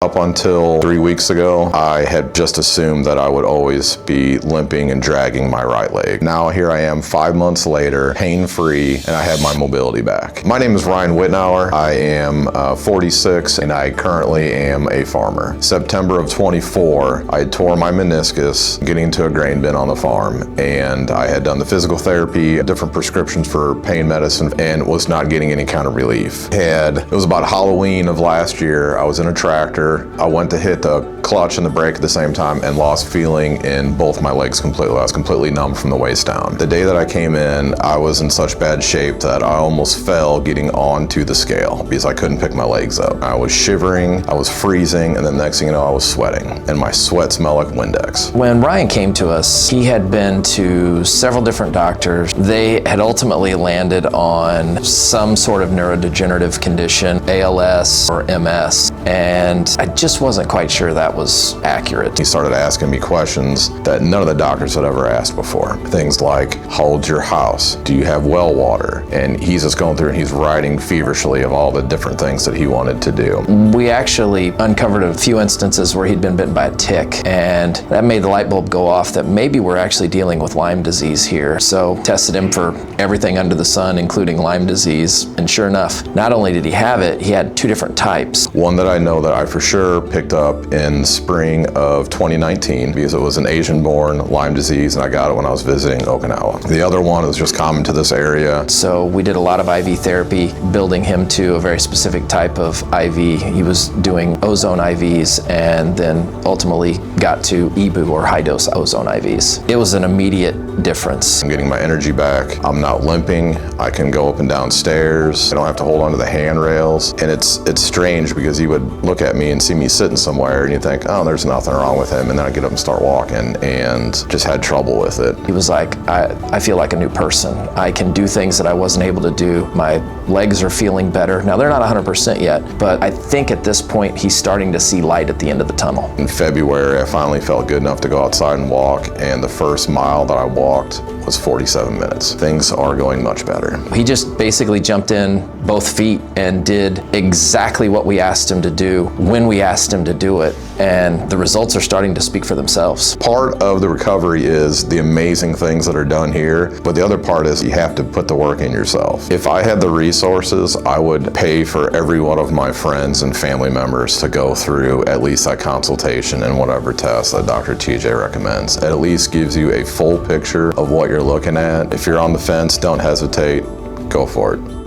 Up until 3 weeks ago, I had just assumed that I would always be limping and dragging my right leg. Now here I am 5 months later, pain-free, and I have my mobility back. My name is Ryan Whitnauer. I am 46 and I currently am a farmer. September of 24, I tore my meniscus getting into a grain bin on the farm, and I had done the physical therapy, different prescriptions for pain medicine, and was not getting any kind of relief. It was about Halloween of last year. I was in a tractor. I went to hit the clutch and the brake at the same time and lost feeling in both my legs completely. I was completely numb from the waist down. The day that I came in, I was in such bad shape that I almost fell getting onto the scale because I couldn't pick my legs up. I was shivering, I was freezing, and then next thing you know, I was sweating, and my sweat smelled like Windex. When Ryan came to us, he had been to several different doctors. They had ultimately landed on some sort of neurodegenerative condition, ALS or MS, and I just wasn't quite sure that was accurate. He started asking me questions that none of the doctors had ever asked before. Things like, how old's your house? Do you have well water? And he's just going through and he's writing feverishly of all the different things that he wanted to do. We actually uncovered a few instances where he'd been bitten by a tick, and that made the light bulb go off that maybe we're actually dealing with Lyme disease here. So tested him for everything under the sun, including Lyme disease, and sure enough, not only did he have it, he had 2 different types. One that I know that I for sure picked up in spring of 2019 because it was an Asian-born Lyme disease, and I got it when I was visiting Okinawa. The other one was just common to this area. So we did a lot of IV therapy, building him to a very specific type of IV. He was doing ozone IVs and then ultimately got to EBU or high-dose ozone IVs. It was an immediate difference. I'm getting my energy back. I'm not limping. I can go up and down stairs. I don't have to hold onto the handrails. And it's strange because he would look at me and see me sitting somewhere and you think, oh, there's nothing wrong with him. And then I get up and start walking and just had trouble with it. He was like, I feel like a new person. I can do things that I wasn't able to do. My legs are feeling better. Now, they're not 100% yet, but I think at this point, he's starting to see light at the end of the tunnel. In February, I finally felt good enough to go outside and walk, and the first mile that I walked was 47 minutes. Things are going much better. He just basically jumped in both feet and did exactly what we asked him to do when we asked him to do it, and the results are starting to speak for themselves. Part of the recovery is the amazing things that are done here, but the other part is you have to put the work in yourself. If I had the resources, I would pay for every one of my friends and family members to go through at least that consultation and whatever test that Dr. TJ recommends. It at least gives you a full picture of what you're looking at. If you're on the fence, don't hesitate, go for it.